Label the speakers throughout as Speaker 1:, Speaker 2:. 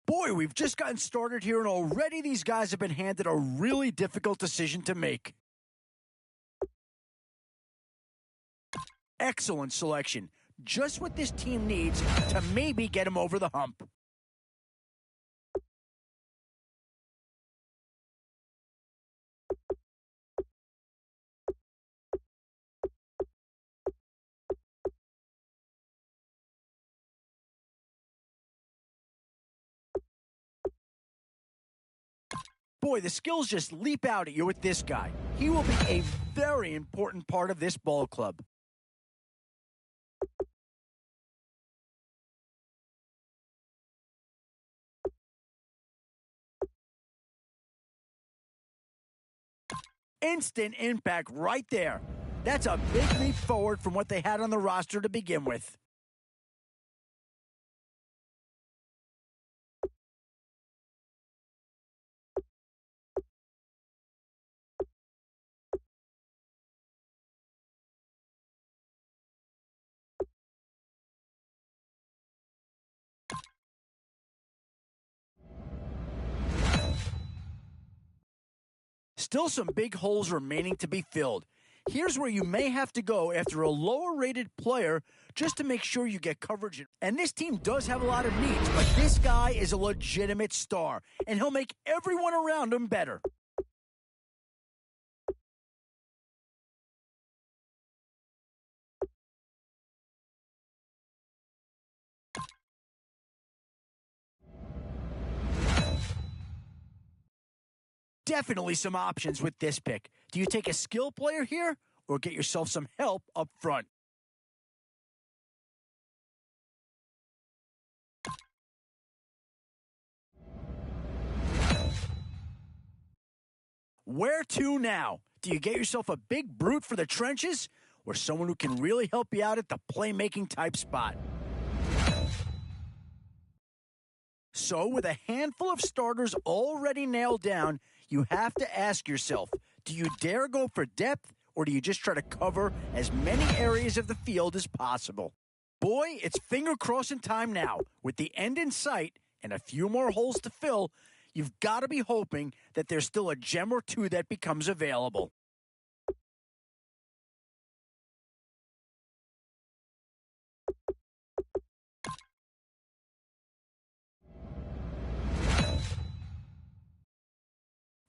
Speaker 1: Boy, we've just gotten started here, and already these guys have been handed a really difficult decision to make. Excellent selection. Just what this team needs to maybe get them over the hump. Boy, the skills just leap out at you with this guy. He will be a very important part of this ball club. Instant impact right there. That's a big leap forward from what they had on the roster to begin with. Still some big holes remaining to be filled. Here's where you may have to go after a lower-rated player just to make sure you get coverage. And this team does have a lot of needs, but this guy is a legitimate star, and he'll make everyone around him better. Definitely some options with this pick. Do you take a skill player here or get yourself some help up front? Where to now? Do you get yourself a big brute for the trenches or someone who can really help you out at the playmaking type spot? So, with a handful of starters already nailed down, you have to ask yourself, do you dare go for depth, or do you just try to cover as many areas of the field as possible? Boy, it's finger crossing time now. With the end in sight and a few more holes to fill, you've got to be hoping that there's still a gem or two that becomes available.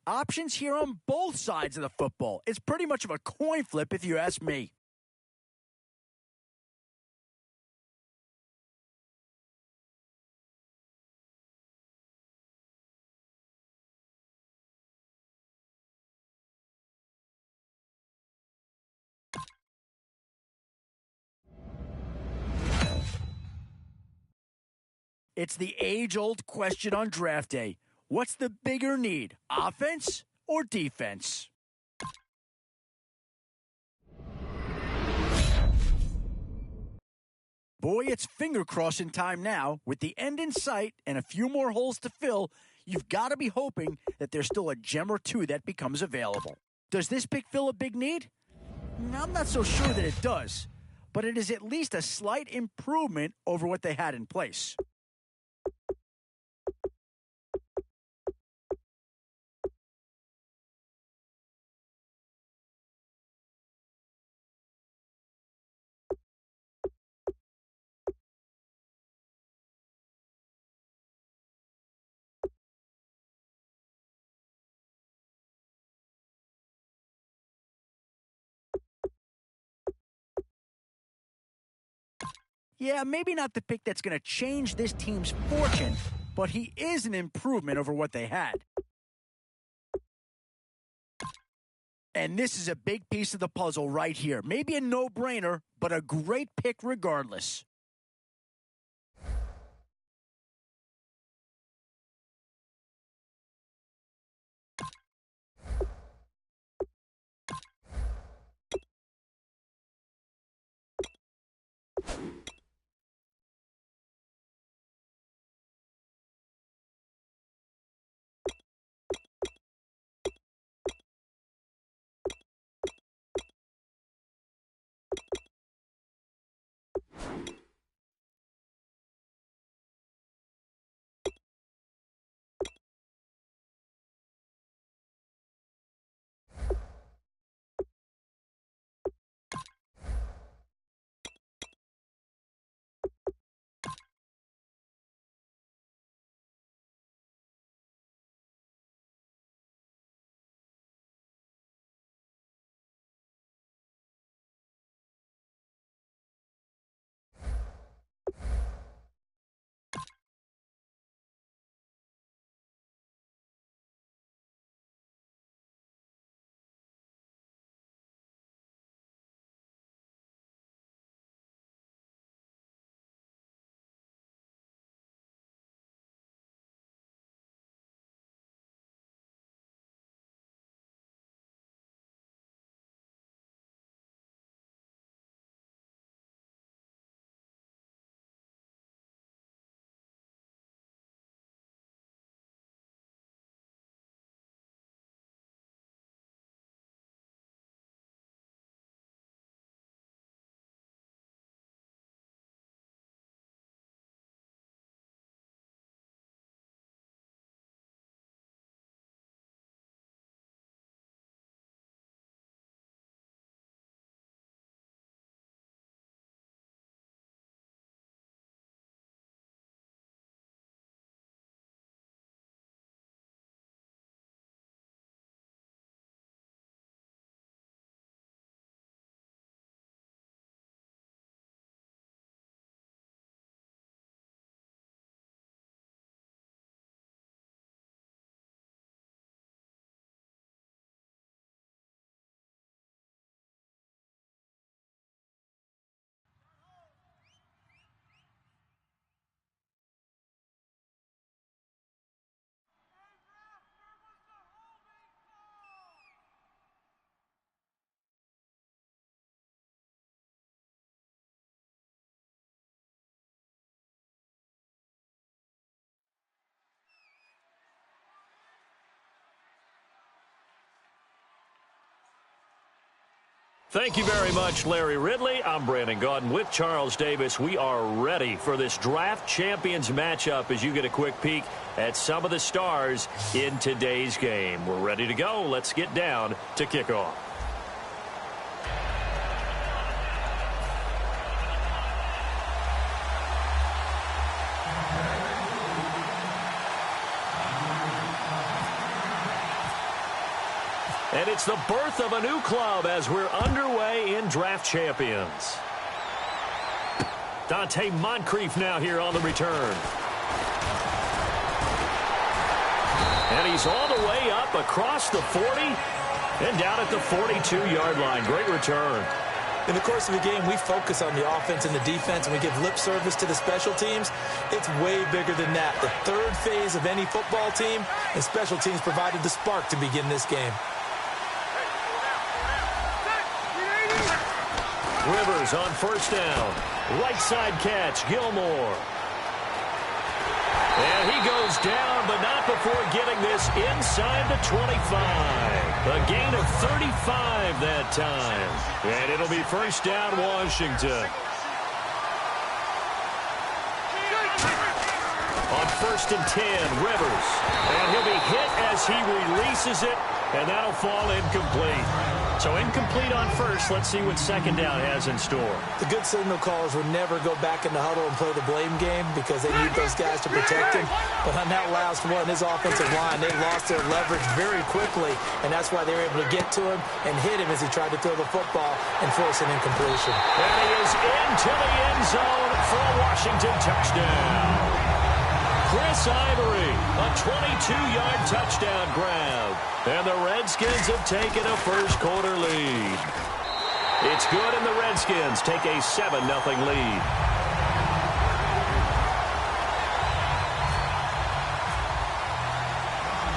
Speaker 1: Options here on both sides of the football. It's pretty much of a coin flip if you ask me. It's the age-old question on draft day. What's the bigger need, offense or defense? Boy, it's finger crossing time now. With the end in sight and a few more holes to fill, you've got to be hoping that there's still a gem or two that becomes available. Does this pick fill a big need? I'm not so sure that it does, but it is at least a slight improvement over what they had in place. Yeah, maybe not the pick that's going to change this team's fortune, but he is an improvement over what they had. And this is a big piece of the puzzle right here. Maybe a no-brainer, but a great pick regardless.
Speaker 2: Thank you very much, Larry Ridley. I'm Brandon Gaudin with Charles Davis. We are ready for this draft champions matchup as you get a quick peek at some of the stars in today's game. We're ready to go. Let's get down to kickoff. And it's the birth of a new club as we're underway in Draft Champions. Dante Moncrief now here on the return. And he's all the way up across the 40 and down at the 42-yard line. Great return.
Speaker 3: In the course of the game, we focus on the offense and the defense, and we give lip service to the special teams. It's way bigger than that. The third phase of any football team, and special teams provided the spark to begin this game.
Speaker 2: Rivers on first down. Right side catch, Gilmore. And he goes down, but not before getting this inside the 25. A gain of 35 that time. And it'll be first down, Washington. On first and 10, Rivers. And he'll be hit as he releases it, and that'll fall incomplete. So incomplete on first. Let's see what second down has in store.
Speaker 3: The good signal callers would never go back in the huddle and play the blame game because they need those guys to protect him. But on that last one, his offensive line, they lost their leverage very quickly, and that's why they were able to get to him and hit him as he tried to throw the football and force an incompletion.
Speaker 2: And he is into the end zone for a Washington touchdown. Chris Ivory, a 22-yard touchdown grab. And the Redskins have taken a first-quarter lead. It's good, and the Redskins take a 7-0 lead.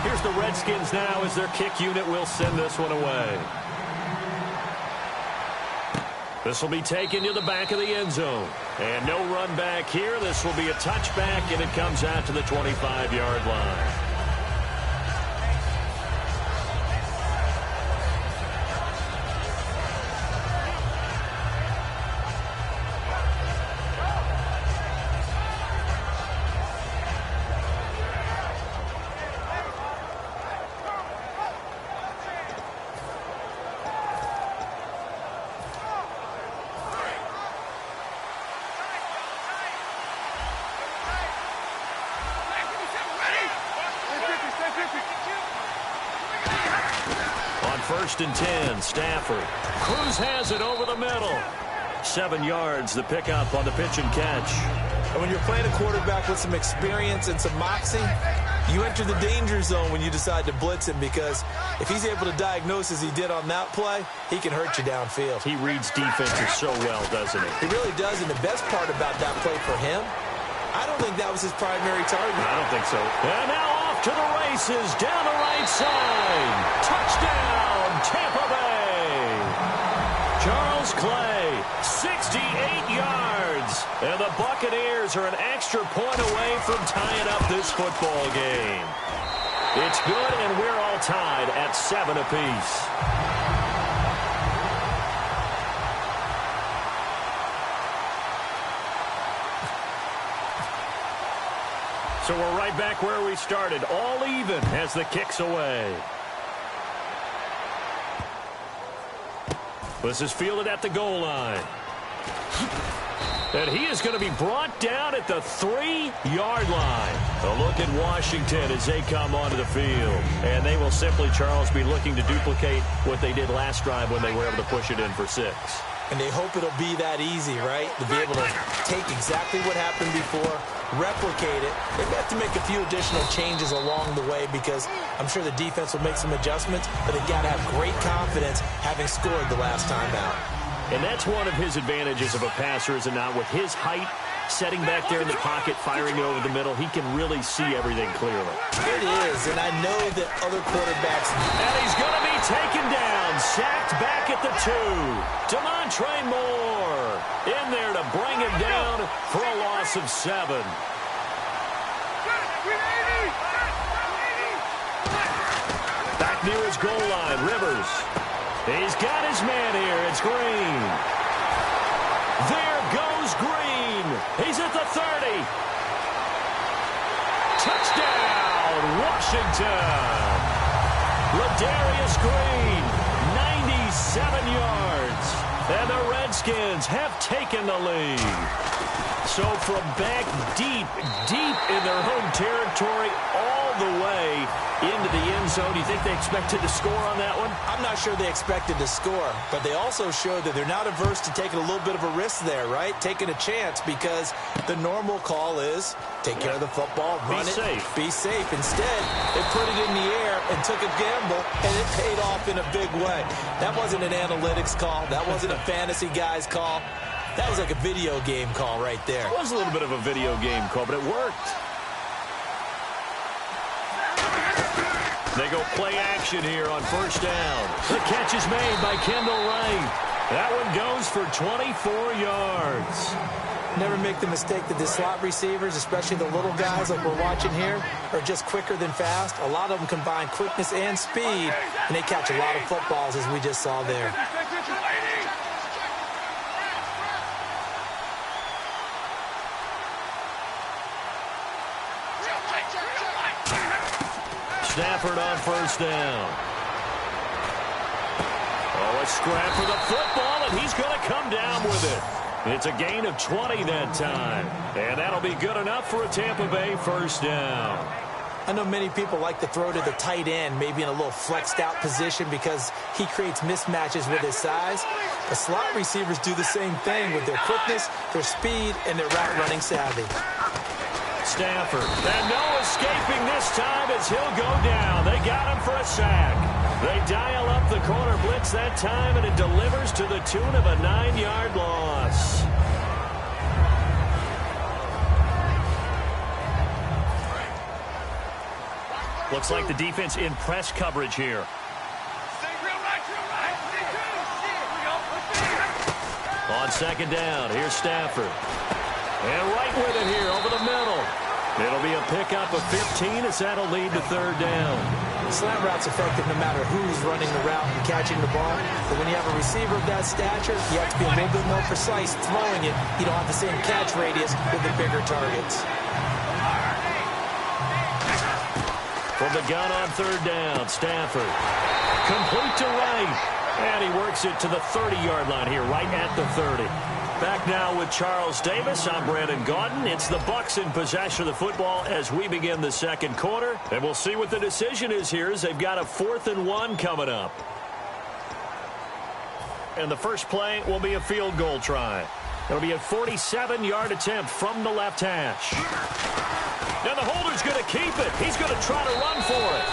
Speaker 2: Here's the Redskins now as their kick unit will send this one away. This will be taken to the back of the end zone. And no run back here. This will be a touchback, and it comes out to the 25-yard line. First and 10, Stafford. Cruz has it over the middle. 7 yards, the pickup on the pitch and catch.
Speaker 3: And when you're playing a quarterback with some experience and some moxie, you enter the danger zone when you decide to blitz him, because if he's able to diagnose as he did on that play, he can hurt you downfield.
Speaker 2: He reads defenses so well, doesn't he?
Speaker 3: He really does, and the best part about that play for him, I don't think that was his primary target.
Speaker 2: I don't think so. And now off to the races, down the right side. Touchdown, Tampa Bay. Charles Clay, 68 yards. And the Buccaneers are an extra point away from tying up this football game. It's good, and we're all tied at 7 apiece. So we're right back where we started, all even as the kick's away. This is fielded at the goal line. And he is going to be brought down at the 3-yard line. A look at Washington as they come onto the field. And they will simply, Charles, be looking to duplicate what they did last drive when they were able to push it in for 6.
Speaker 3: And they hope it'll be that easy, right? To be able to take exactly what happened before, replicate it. They've got to make a few additional changes along the way, because I'm sure the defense will make some adjustments, but they've got to have great confidence having scored the last time out.
Speaker 2: And that's one of his advantages of a passer, is it not? With his height, setting back there in the pocket, firing it over the middle, he can really see everything clearly.
Speaker 3: It is, and I know that other quarterbacks...
Speaker 2: And he's going to be taken down, sacked back at the 2. Demontre Moore in there to bring him down for a loss of 7. Back near his goal line, Rivers. He's got his man here. It's Green. There goes Green. He's at the 30. Touchdown, Washington. Ladarius Green, 97 yards. And the Redskins have taken the lead. So from back deep in their home territory, all the way into the end zone, you think they expected to score on that one?
Speaker 3: I'm not sure they expected to score, but they also showed that they're not averse to taking a little bit of a risk there, right? Taking a chance, because the normal call is take care of the football, run it, be safe. Instead, they put it in the air and took a gamble, and it paid off in a big way. That wasn't an analytics call. That wasn't a fantasy guy's call. That was like a video game call right there.
Speaker 2: It was a little bit of a video game call, but it worked. They go play action here on first down. The catch is made by Kendall Wright. That one goes for 24 yards.
Speaker 3: Never make the mistake that the slot receivers, especially the little guys like we're watching here, are just quicker than fast. A lot of them combine quickness and speed, and they catch a lot of footballs, as we just saw there.
Speaker 2: Stafford on first down. Oh, a scrap for the football, and he's going to come down with it. It's a gain of 20 that time. And that'll be good enough for a Tampa Bay first down.
Speaker 3: I know many people like to throw to the tight end, maybe in a little flexed out position because he creates mismatches with his size. The slot receivers do the same thing with their quickness, their speed, and their route running savvy.
Speaker 2: Stafford, and no escaping this time as he'll go down. They got him for a sack. They dial up the corner blitz that time, and it delivers to the tune of a 9-yard loss. Looks like the defense in press coverage here. On second down, here's Stafford. And right with it here over the middle. It'll be a pickup of 15 as that'll lead to third down.
Speaker 3: Slant route's effective no matter who's running the route and catching the ball. But when you have a receiver of that stature, you have to be a little bit more precise throwing it. You don't have the same catch radius with the bigger targets.
Speaker 2: From the gun on third down, Stafford. Complete to Wright. And he works it to the 30-yard line here, right at the 30. Back now with Charles Davis. I'm Brandon Gaudin. It's the Bucs in possession of the football as we begin the second quarter. And we'll see what the decision is here as they've got a 4th and 1 coming up. And the first play will be a field goal try. It'll be a 47-yard attempt from the left hash. Now the holder's going to keep it. He's going to try to run for it.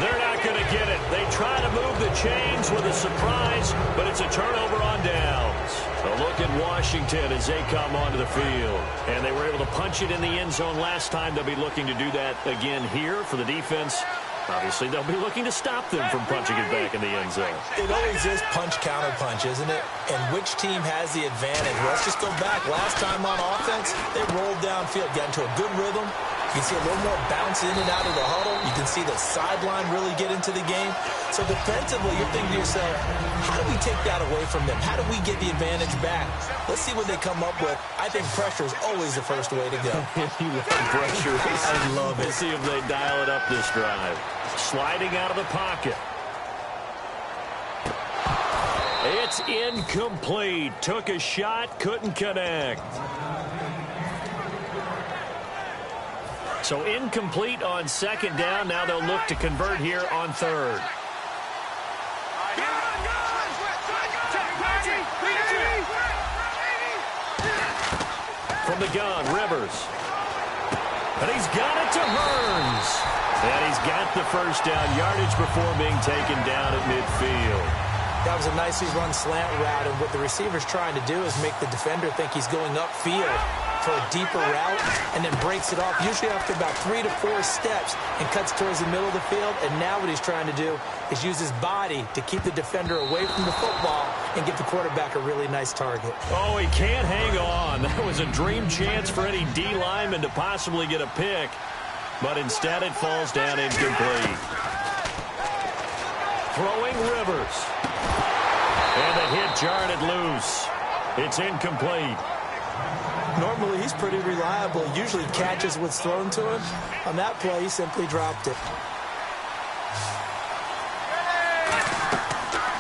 Speaker 2: They're not going to get it. They try to move the chains with a surprise, but it's a turnover on downs. A look at Washington as they come onto the field. And they were able to punch it in the end zone last time. They'll be looking to do that again here for the defense. Obviously, they'll be looking to stop them from punching it back in the end zone.
Speaker 3: It always is punch-counter-punch, isn't it? And which team has the advantage? Let's just go back. Last time on offense, they rolled downfield, got into a good rhythm. You can see a little more bounce in and out of the huddle. You can see the sideline really get into the game. So defensively, you're thinking to yourself, how do we take that away from them? How do we get the advantage back? Let's see what they come up with. I think pressure is always the first way to go.
Speaker 2: You love pressure.
Speaker 3: I love it.
Speaker 2: Let's see if they dial it up this drive. Sliding out of the pocket. It's incomplete. Took a shot, couldn't connect. So incomplete on second down. Now they'll look to convert here on third. From the gun, Rivers. And he's got it to Hearns. And he's got the first down yardage before being taken down at midfield.
Speaker 3: That was a nicely run slant route, and what the receiver's trying to do is make the defender think he's going upfield for a deeper route, and then breaks it off, usually after about 3 to 4 steps, and cuts towards the middle of the field. And now what he's trying to do is use his body to keep the defender away from the football and give the quarterback a really nice target.
Speaker 2: Oh, he can't hang on. That was a dream chance for any D lineman to possibly get a pick, but instead it falls down incomplete. throwing Rivers. And the hit jarred it loose. It's incomplete.
Speaker 3: Normally, he's pretty reliable. Usually catches what's thrown to him. On that play, he simply dropped it.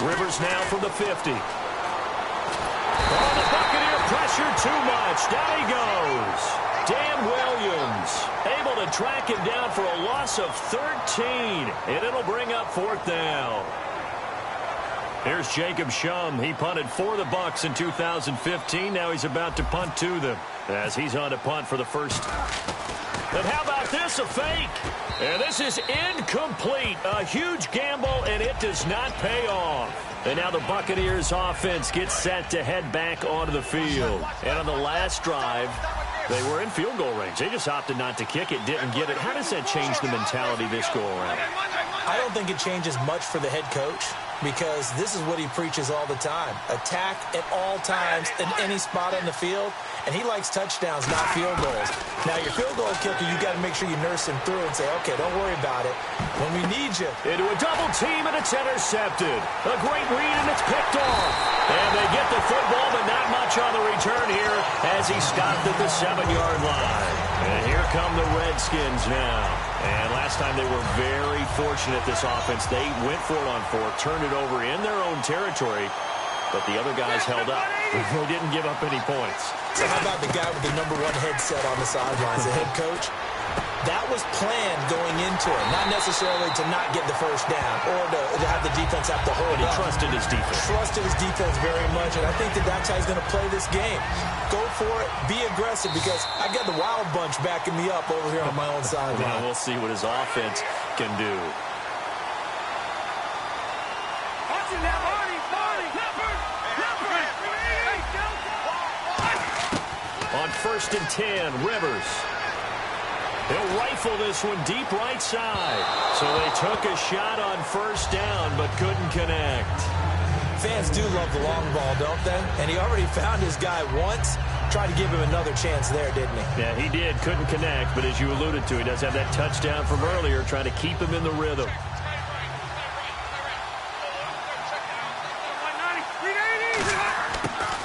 Speaker 2: Rivers now from the 50. Oh, the Buccaneer pressure too much. Down he goes. Dan Williams able to track him down for a loss of 13. And it'll bring up 4th down. Here's Jacob Shum. He punted for the Bucs in 2015. Now he's about to punt to them as he's on to punt for the first. And how about this, a fake? And this is incomplete. A huge gamble, and it does not pay off. And now the Buccaneers offense gets set to head back onto the field. And on the last drive, they were in field goal range. They just opted not to kick it, didn't get it. How does that change the mentality this go around?
Speaker 3: I don't think it changes much for the head coach because this is what he preaches all the time. Attack at all times in any spot on the field, and he likes touchdowns, not field goals. Now, your field goal kicker, you got to make sure you nurse him through and say, okay, don't worry about it. When we need you.
Speaker 2: Into a double team, and it's intercepted. A great read, and it's picked off. And they get the football, but not much on the return here as he stopped at the 7-yard line. And here come the Redskins now. And last time they were very fortunate, this offense. They went for it on 4th, turned it over in their own territory, but the other guys held up. They didn't give up any points.
Speaker 3: So how about the guy with the #1 headset on the sidelines, the head coach? That was planned going into it, not necessarily to not get the first down or to have the defense have to hold
Speaker 2: But he
Speaker 3: up.
Speaker 2: trusted his defense.
Speaker 3: Trusted his defense very much, and I think that's how he's going to play this game. Go for it, be aggressive, because I've got the Wild Bunch backing me up over here on my own sideline.
Speaker 2: Well, we'll see what his offense can do. On 1st and 10, Rivers. He'll rifle this one deep right side. So they took a shot on 1st down, but couldn't connect.
Speaker 3: Fans do love the long ball, don't they? And he already found his guy once. Tried to give him another chance there, didn't he?
Speaker 2: Yeah, he did. Couldn't connect, but as you alluded to, he does have that touchdown from earlier, trying to keep him in the rhythm.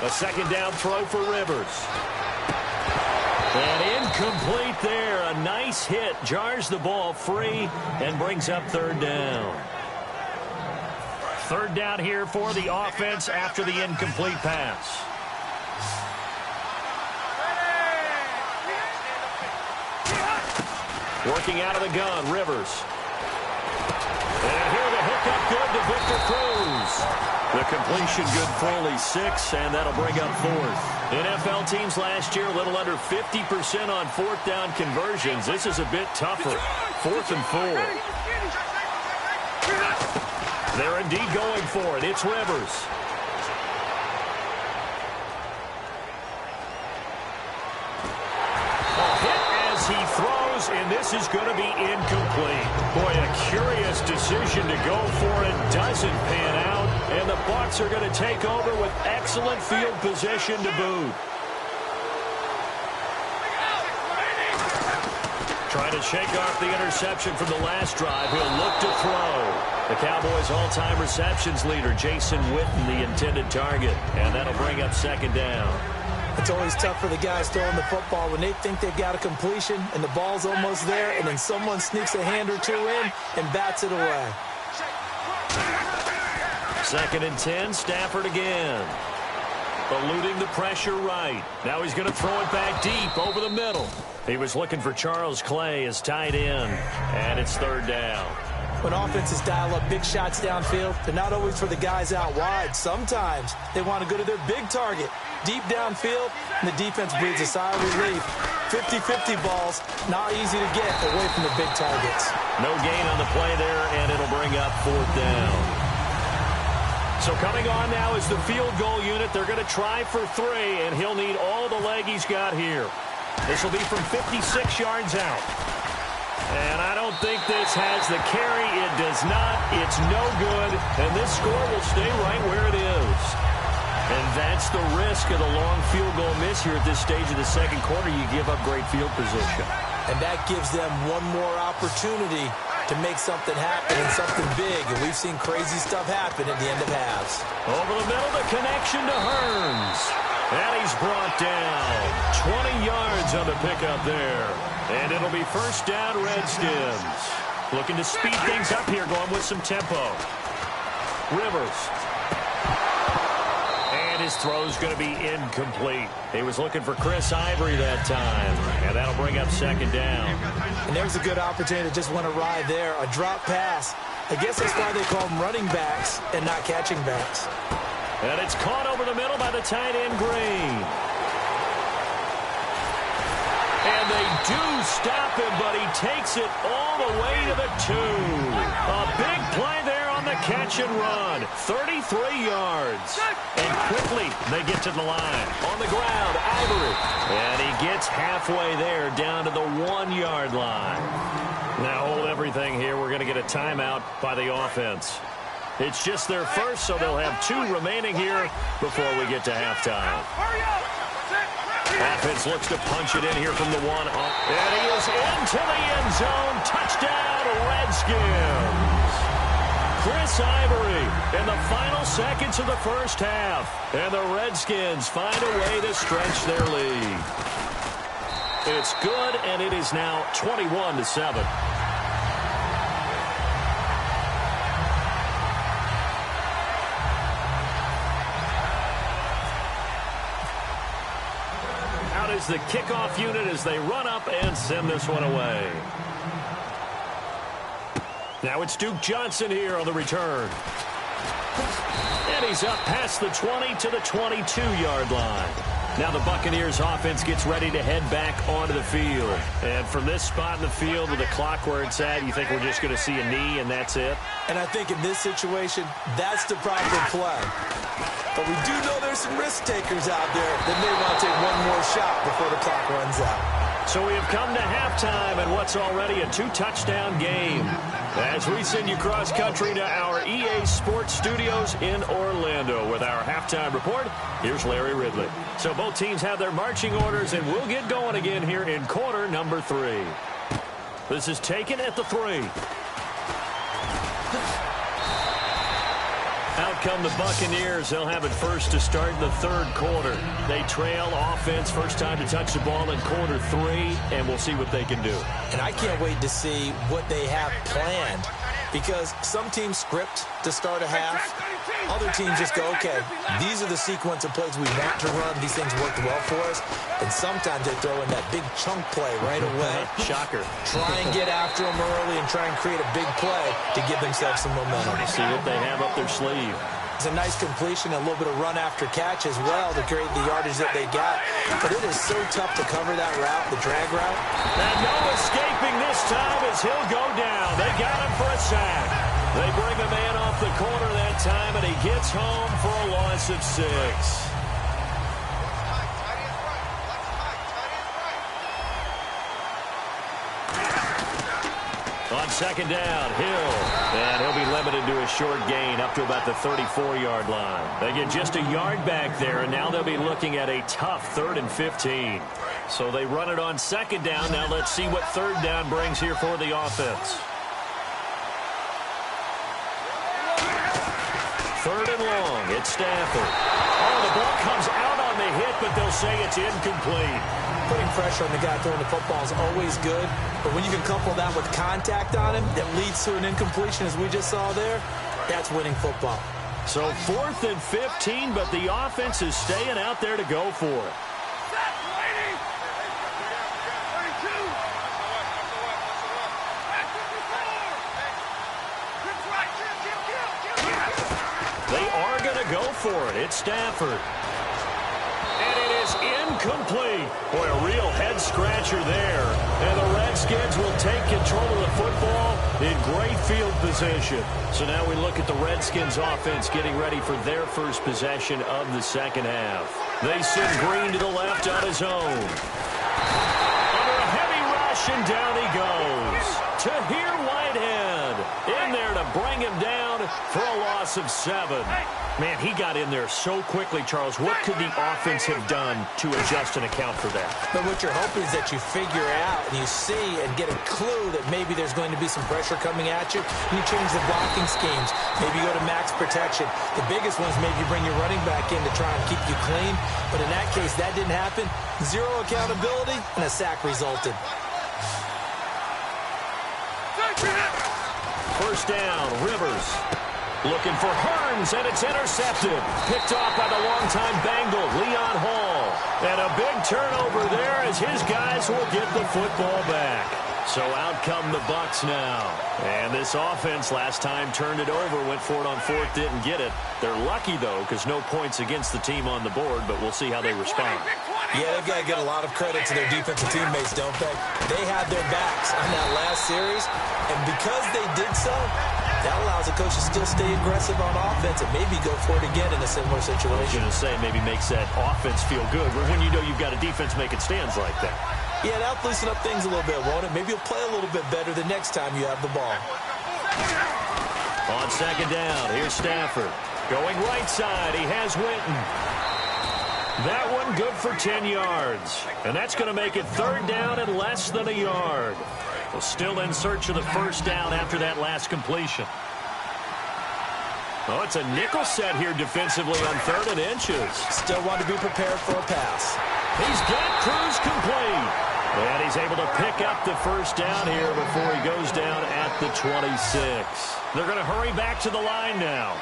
Speaker 2: A 2nd down throw for Rivers. And incomplete there. A nice hit. Jars the ball free and brings up 3rd down. 3rd down here for the offense after the incomplete pass. Working out of the gun, Rivers. And here the hookup good to Victor Cruz. The completion good for only 6, and that'll bring up 4th. NFL teams last year a little under 50% on 4th down conversions. This is a bit tougher. 4th and 4. They're indeed going for it. It's Rivers. A hit as he throws, and this is going to be incomplete. Boy, a curious decision to go for it. Doesn't pan out. And the Bucs are going to take over with excellent field position to boot. Trying to shake off the interception from the last drive. He'll look to throw. The Cowboys' all-time receptions leader, Jason Witten, the intended target. And that'll bring up 2nd down.
Speaker 3: It's always tough for the guys throwing the football when they think they've got a completion and the ball's almost there, and then someone sneaks a hand or two in and bats it away.
Speaker 2: 2nd and 10, Stafford again. Eluding the pressure right. Now he's going to throw it back deep over the middle. He was looking for Charles Clay as tight end, and it's 3rd down.
Speaker 3: When offenses dial up big shots downfield, they're not always for the guys out wide. Sometimes they want to go to their big target, deep downfield, and the defense breathes a sigh of relief. 50-50 balls, not easy to get away from the big targets.
Speaker 2: No gain on the play there, and it'll bring up 4th down. So coming on now is the field goal unit. They're going to try for 3, and he'll need all the leg he's got here. This will be from 56 yards out. And I don't think this has the carry. It does not. It's no good. And this score will stay right where it is. And that's the risk of the long field goal miss here at this stage of the 2nd quarter. You give up great field position.
Speaker 3: And that gives them one more opportunity to make something happen and something big. And we've seen crazy stuff happen at the end of halves.
Speaker 2: Over the middle, the connection to Hearns. And he's brought down. 20 yards on the pickup there. And it'll be first down, Redskins. Looking to speed things up here, going with some tempo. Rivers. And his throw's going to be incomplete. He was looking for Chris Ivory that time. And that'll bring up second down.
Speaker 3: And there's a good opportunity to just want to ride there. A drop pass. I guess that's why they call them running backs and not catching backs.
Speaker 2: And it's caught over the middle by the tight end, Green. And they do stop him, but he takes it all the way to the 2. A big play there on the catch and run. 33 yards. And quickly they get to the line. On the ground, Ivory. And he gets halfway there down to the 1-yard line. Now hold everything here. We're going to get a timeout by the offense. It's just their first, so they'll have 2 remaining here before we get to halftime. Offense looks to punch it in here from the 1. And he is into the end zone. Touchdown, Redskins. Chris Ivory in the final seconds of the first half. And the Redskins find a way to stretch their lead. It's good, and it is now 21-7. Is the kickoff unit as they run up and send this one away. Now it's Duke Johnson here on the return. And he's up past the 20 to the 22-yard line. Now the Buccaneers offense gets ready to head back onto the field. And from this spot in the field with the clock where it's at, you think we're just going to see a knee and that's it?
Speaker 3: And I think in this situation, that's the proper play. But we do know there's some risk takers out there that may want to take one more shot before the clock runs out.
Speaker 2: So we have come to halftime and what's already a 2-touchdown game. As we send you cross country to our EA Sports Studios in Orlando with our halftime report, here's Larry Ridley. So both teams have their marching orders and we'll get going again here in quarter number 3. This is taken at the 3. Out come the Buccaneers. They'll have it first to start in the third quarter. They trail offense, first time to touch the ball in quarter 3, and we'll see what they can do.
Speaker 3: And I can't wait to see what they have planned, because some teams script to start a half. Other teams just go, okay, these are the sequence of plays we want to run. These things worked well for us. And sometimes they throw in that big chunk play right away.
Speaker 2: Shocker.
Speaker 3: Try and get after them early and try and create a big play to give themselves some momentum.
Speaker 2: See what they have up their sleeve.
Speaker 3: It's a nice completion, a little bit of run after catch as well to create the yardage that they got. But it is so tough to cover that route, the drag route.
Speaker 2: And no escaping this time as he'll go down. They got him for a sack. They bring a man off the corner that time, and he gets home for a loss of 6. On second down, Hill. And he'll be limited to a short gain up to about the 34-yard line. They get just a yard back there, and now they'll be looking at a tough 3rd and 15. So they run it on second down. Now let's see what third down brings here for the offense. 3rd and long. It's Stafford. Oh, the ball comes out on the hit, but they'll say it's incomplete.
Speaker 3: Putting pressure on the guy throwing the football is always good, but when you can couple that with contact on him that leads to an incompletion, as we just saw there, that's winning football.
Speaker 2: So 4th and 15, but the offense is staying out there to go for it. They are going to go for it. It's Stafford. And it is incomplete. Boy, a real head-scratcher there. And the Redskins will take control of the football in great field position. So now we look at the Redskins offense getting ready for their first possession of the second half. They send Green to the left on his own. Under a heavy rush, and down he goes. Tahir Whitehead in there to bring him down, for a loss of 7. Man, he got in there so quickly, Charles. What could the offense have done to adjust and account for that?
Speaker 3: But what you're hoping is that you figure out and you see and get a clue that maybe there's going to be some pressure coming at you. You change the blocking schemes. Maybe you go to max protection. The biggest ones, maybe you bring your running back in to try and keep you clean. But in that case, that didn't happen. 0 accountability, and a sack resulted.
Speaker 2: First down, Rivers. Looking for Hearns, and it's intercepted. Picked off by the longtime Bengal, Leon Hall. And a big turnover there as his guys will get the football back. So out come the Bucs now. And this offense last time turned it over, went for it on 4th, didn't get it. They're lucky, though, because no points against the team on the board, but we'll see how they respond.
Speaker 3: Yeah, they've got to get a lot of credit to their defensive teammates, don't they? They had their backs on that last series, and because they did so, that allows the coach to still stay aggressive on offense and maybe go for it again in a similar situation.
Speaker 2: I was going to say maybe makes that offense feel good when you know you've got a defense making stands like that.
Speaker 3: Yeah, that'll loosen up things a little bit, won't it? Maybe you'll play a little bit better the next time you have the ball.
Speaker 2: On second down, here's Stafford. Going right side, he has Winton. That one good for 10 yards. And that's going to make it 3rd down and less than a yard. Well, still in search of the first down after that last completion. Oh, it's a nickel set here defensively on 3rd and inches.
Speaker 3: Still want to be prepared for a pass.
Speaker 2: He's got Cruz complete. And he's able to pick up the first down here before he goes down at the 26. They're going to hurry back to the line now.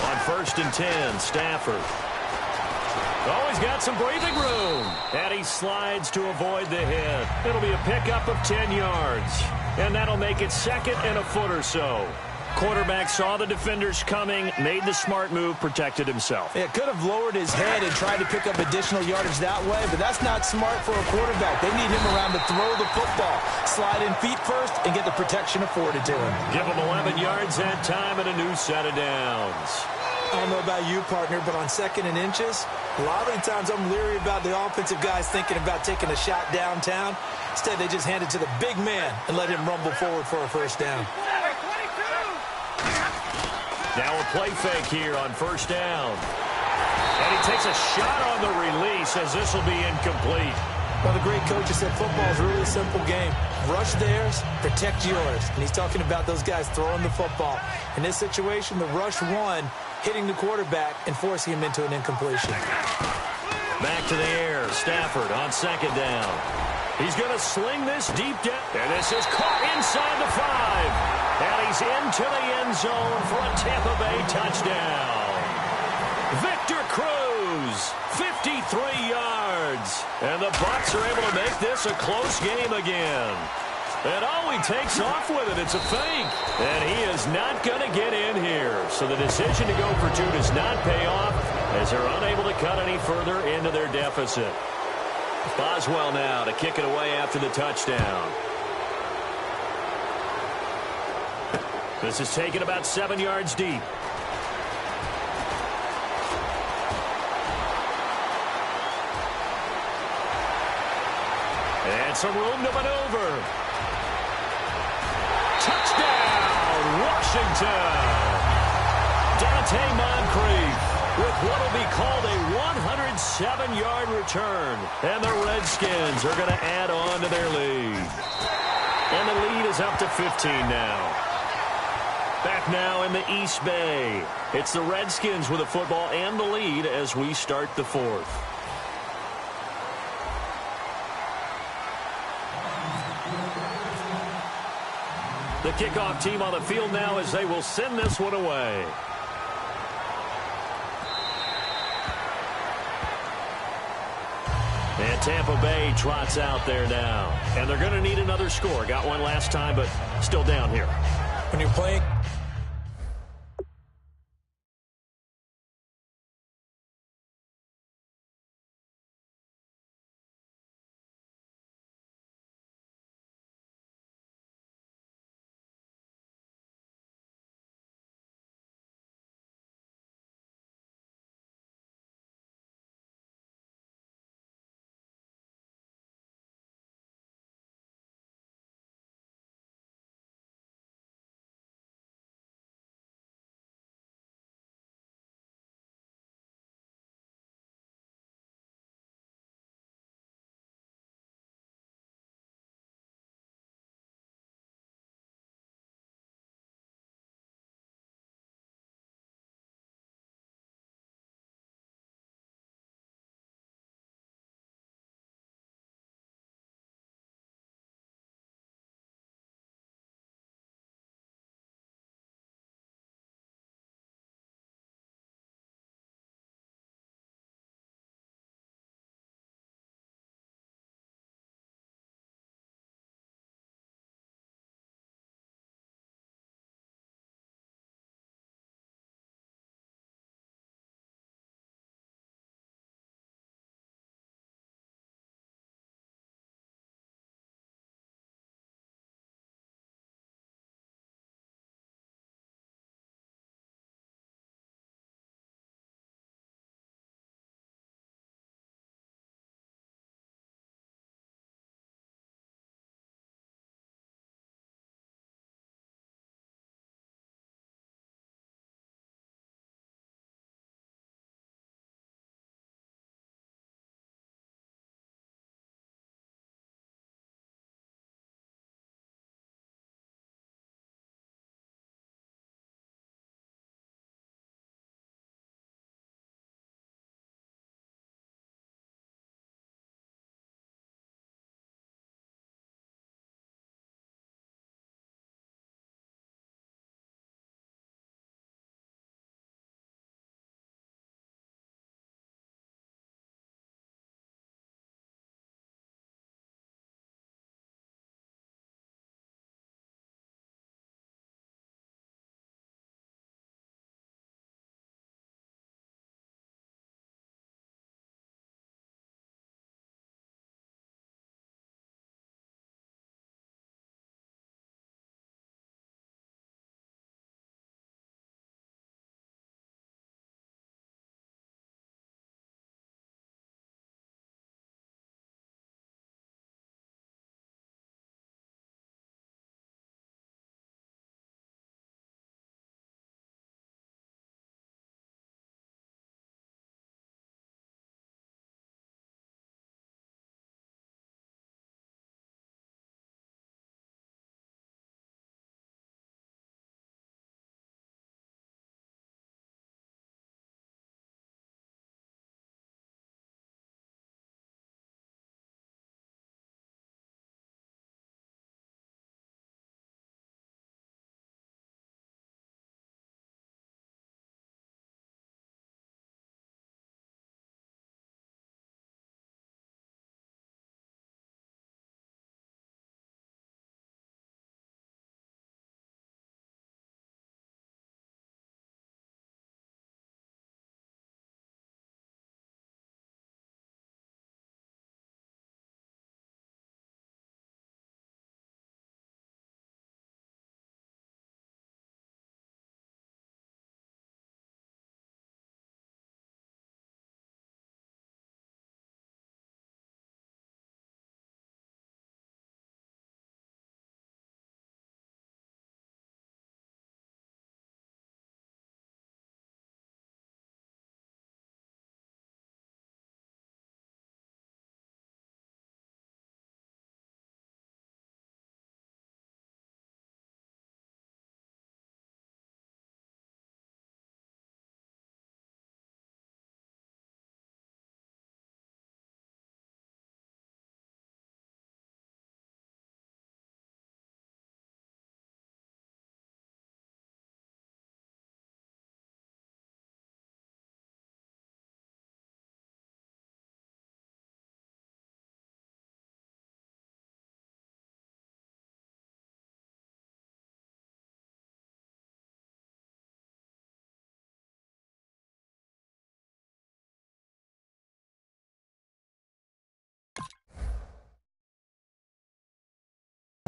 Speaker 2: On 1st and 10, Stafford. Oh, he's got some breathing room. And he slides to avoid the hit. It'll be a pickup of 10 yards. And that'll make it 2nd and a foot or so. Quarterback saw the defenders coming, made the smart move, protected himself.
Speaker 3: Yeah, could have lowered his head and tried to pick up additional yardage that way, but that's not smart for a quarterback. They need him around to throw the football. Slide in feet first and get the protection afforded to him.
Speaker 2: Give him 11 yards that time and a new set of downs.
Speaker 3: I don't know about you, partner, but on 2nd and inches, a lot of the times I'm leery about the offensive guys thinking about taking a shot downtown. Instead, they just hand it to the big man and let him rumble forward for a first down.
Speaker 2: Now a play fake here on 1st down. And he takes a shot on the release as this will be incomplete.
Speaker 3: Well, the great coach has said football is really a simple game. Rush theirs, protect yours. And he's talking about those guys throwing the football. In this situation, the rush won, hitting the quarterback and forcing him into an incompletion.
Speaker 2: Back to the air. Stafford on 2nd down. He's going to sling this deep down. And this is caught inside the 5. And he's into the end zone for a Tampa Bay touchdown. Victor Cruz, 53 yards. And the Bucs are able to make this a close game again. And he takes off with it. It's a fake. And he is not going to get in here. So the decision to go for 2 does not pay off as they're unable to cut any further into their deficit. Boswell now to kick it away after the touchdown. This is taken about 7 yards deep. And some room to maneuver. Touchdown, Washington. Dante Moncrief with what will be called a 107-yard return. And the Redskins are going to add on to their lead. And the lead is up to 15 now. Back now in the East Bay. It's the Redskins with the football and the lead as we start the 4th. The kickoff team on the field now as they will send this one away. And Tampa Bay trots out there now. And they're going to need another score. Got one last time, but still down here.
Speaker 3: When you're playing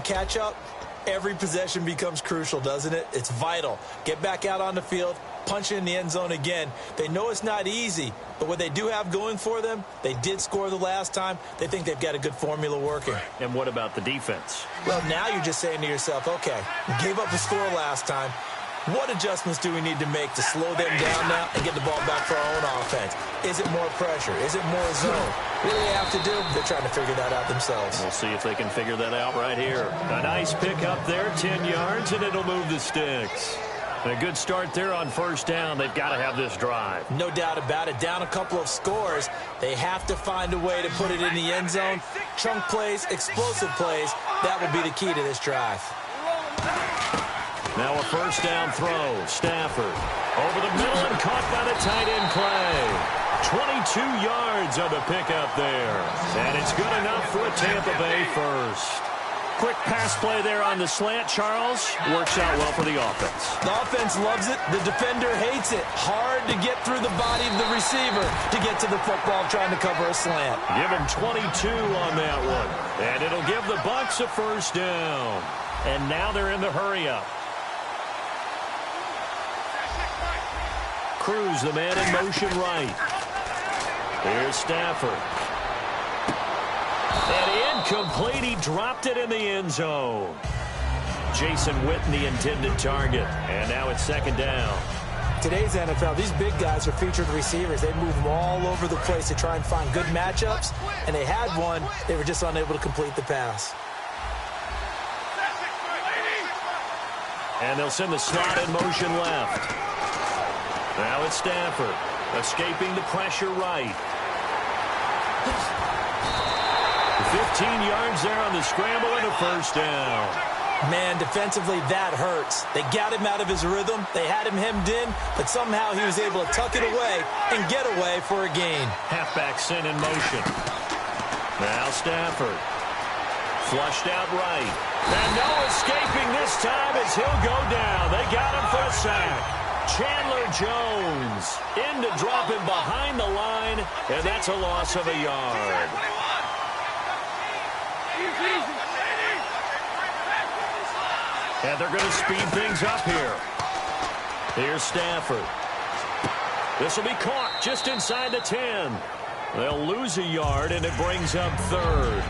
Speaker 3: catch-up, every possession becomes crucial, doesn't it? It's vital. Get back out on the field, punch it in the end zone again. They know it's not easy, but what they do have going for them, they did score the last time. They think they've got a good formula working.
Speaker 2: And what about the defense?
Speaker 3: Well, now you're just saying to yourself, okay, we gave up a score last time. What adjustments do we need to make to slow them down now and get the ball back for our own offense? Is it more pressure? Is it more zone? What do they have to do? They're trying to figure that out themselves.
Speaker 2: We'll see if they can figure that out right here. A nice pick up there, 10 yards, and it'll move the sticks. And a good start there on first down. They've got to have this drive.
Speaker 3: No doubt about it. Down a couple of scores. They have to find a way to put it in the end zone. Chunk plays, explosive plays. That will be the key to this drive.
Speaker 2: Now a first down throw. Stafford over the middle and caught by the tight end Clay. 22 yards on the pickup there. And it's good enough for a Tampa Bay first. Quick pass play there on the slant, Charles. Works out well for the offense.
Speaker 3: The offense loves it. The defender hates it. Hard to get through the body of the receiver to get to the football trying to cover a slant.
Speaker 2: Give him 22 on that one. And it'll give the Bucs a first down. And now they're in the hurry-up. Cruz, the man in motion right. Here's Stafford. And incomplete. He dropped it in the end zone. Jason Witten, the intended target. And now it's second down.
Speaker 3: Today's NFL, these big guys are featured receivers. They move them all over the place to try and find good matchups. And they had one. They were just unable to complete the pass.
Speaker 2: And they'll send the slot in motion left. Now it's Stafford, escaping the pressure right. 15 yards there on the scramble and a first down.
Speaker 3: Man, defensively, that hurts. They got him out of his rhythm. They had him hemmed in, but somehow he was able to tuck it away and get away for a gain.
Speaker 2: Halfback sent in motion. Now Stafford. Flushed out right. And no escaping this time as he'll go down. They got him for a sack. Chandler Jones in to drop him behind the line, and that's a loss of a yard. And they're going to speed things up here. Here's Stafford. This will be caught just inside the 10. They'll lose a yard, and it brings up third.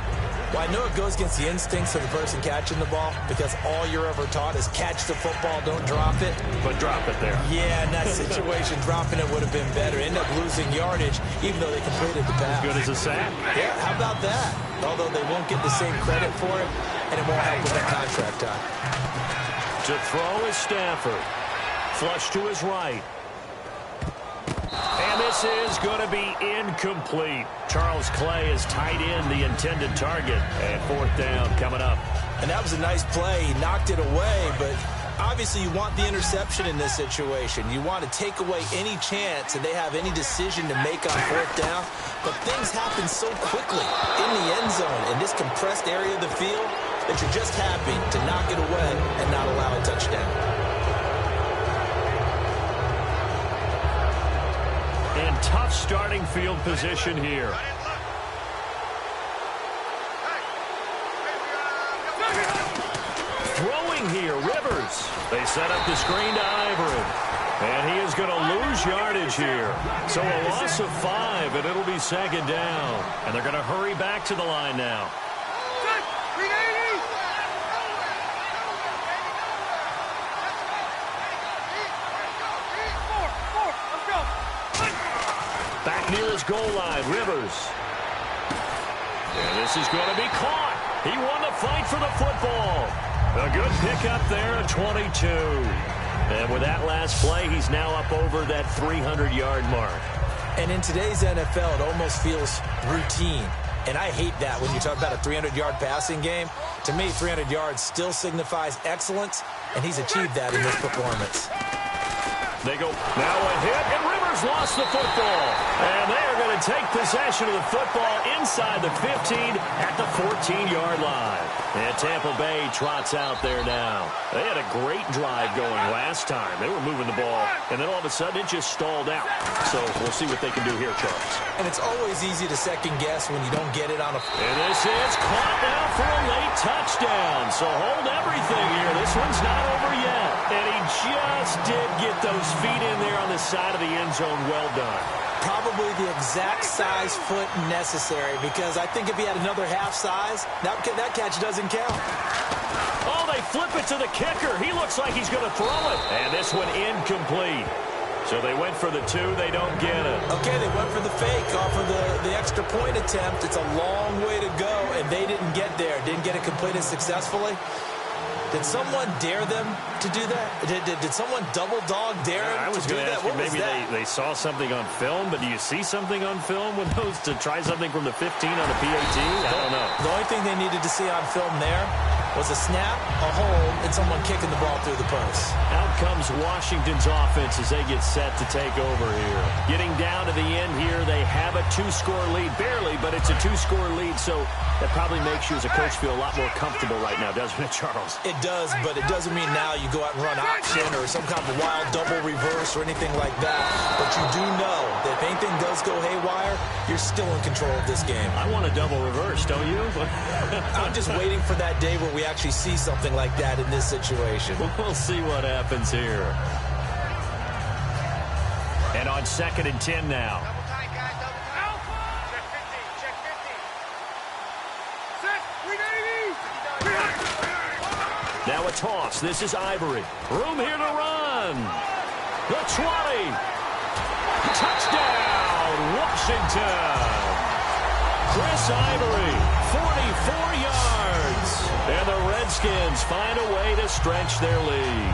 Speaker 3: Well, I know it goes against the instincts of the person catching the ball because all you're ever taught is catch the football, don't drop it.
Speaker 2: But drop it there.
Speaker 3: Yeah, in that situation, dropping it would have been better. End up losing yardage, even though they completed the pass.
Speaker 2: As good as a sack.
Speaker 3: Yeah, how about that? Although they won't get the same credit for it, and it won't help with that contract time.
Speaker 2: To throw is Stafford. Flush to his right. And this is going to be incomplete. Charles Clay is tight in the intended target. And fourth down coming up.
Speaker 3: And that was a nice play. He knocked it away, but obviously you want the interception in this situation. You want to take away any chance that they have any decision to make on fourth down. But things happen so quickly in the end zone in this compressed area of the field that you're just happy to knock it away and not allow a touchdown.
Speaker 2: And tough starting field position here. Throwing here, Rivers. They set up the screen to Ivory. And he is going to lose yardage here. So a loss of 5, and it'll be second down. And they're going to hurry back to the line now. Back near his goal line, Rivers. And this is going to be caught. He won the fight for the football. A good pickup there at 22. And with that last play, he's now up over that 300-yard mark.
Speaker 3: And in today's NFL, it almost feels routine. And I hate that when you talk about a 300-yard passing game. To me, 300 yards still signifies excellence, and he's achieved that in this performance.
Speaker 2: They go, now a hit, and Rivers lost the football. And they are going to and take possession of the football inside the 15 at the 14-yard line. And Tampa Bay trots out there now. They had a great drive going last time. They were moving the ball, and then all of a sudden it just stalled out. So we'll see what they can do here, Charles.
Speaker 3: And it's always easy to second-guess when you don't get it on a...
Speaker 2: And this is caught now for a late touchdown. So hold everything here. This one's not over yet. And he just did get those feet in there on the side of the end zone. Well done.
Speaker 3: Probably the exact size foot necessary, because I think if he had another half size, that catch doesn't count.
Speaker 2: Oh, they flip it to the kicker. He looks like he's going to throw it. And this one incomplete. So they went for the 2. They don't get it.
Speaker 3: Okay, they went for the fake off of the extra point attempt. It's a long way to go, and they didn't get there. Didn't get it completed successfully. Did someone dare them to do that? Did someone double-dog dare them to do that?
Speaker 2: I was going to ask you, maybe they saw something on film, but do you see something on film with those to try something from the 15 on a PAT? I don't know.
Speaker 3: The only thing they needed to see on film there was a snap, a hold, and someone kicking the ball through the post.
Speaker 2: Out comes Washington's offense as they get set to take over here. Getting down to the end here, they have a 2-score lead. Barely, but it's a 2-score lead, so that probably makes you as a coach feel a lot more comfortable right now, doesn't it, Charles?
Speaker 3: It does, but it doesn't mean now you go out and run option or some kind of wild double reverse or anything like that. But you do know that if anything does go haywire, you're still in control of this game.
Speaker 2: I want a double reverse, don't you?
Speaker 3: I'm just waiting for that day where we actually see something like that in this situation.
Speaker 2: We'll see what happens here. And on 2nd and 10 now. Now a toss. This is Ivory. Room here to run. The 20. Touchdown, Washington. Chris Ivory, 44 yards. And the Redskins find a way to stretch their lead.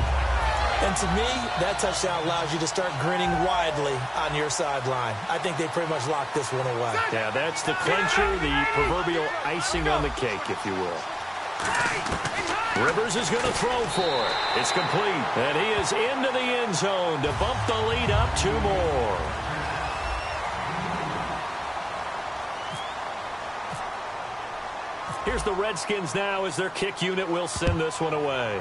Speaker 3: And to me, that touchdown allows you to start grinning widely on your sideline. I think they pretty much locked this one away.
Speaker 2: Yeah, that's the clincher, the proverbial icing on the cake, if you will. Rivers is going to throw for it. It's complete. And he is into the end zone to bump the lead up 2 more. Here's the Redskins now as their kick unit will send this one away.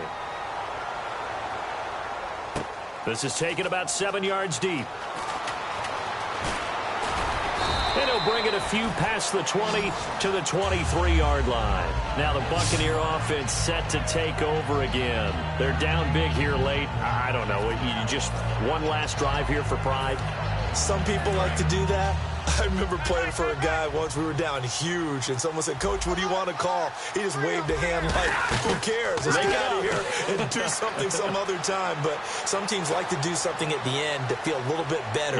Speaker 2: This is taken about 7 yards deep. And he'll bring it a few past the 20 to the 23-yard line. Now the Buccaneer offense set to take over again. They're down big here late. I don't know. You just one last drive here for pride?
Speaker 3: Some people like to do that. I remember playing for a guy once. We were down huge, and someone said, "Coach, what do you want to call?" He just waved a hand like, who cares? Let's get out of here and do something some other time. But some teams like to do something at the end to feel a little bit better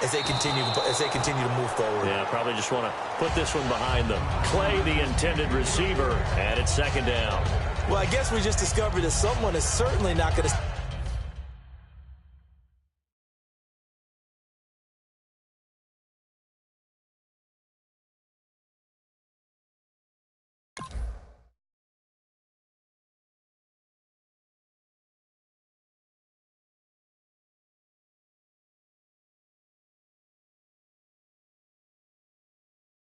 Speaker 3: as they continue to move forward.
Speaker 2: Yeah, probably just want to put this one behind them. Clay, the intended receiver, and it's 2nd down.
Speaker 3: Well, I guess we just discovered that someone is certainly not going to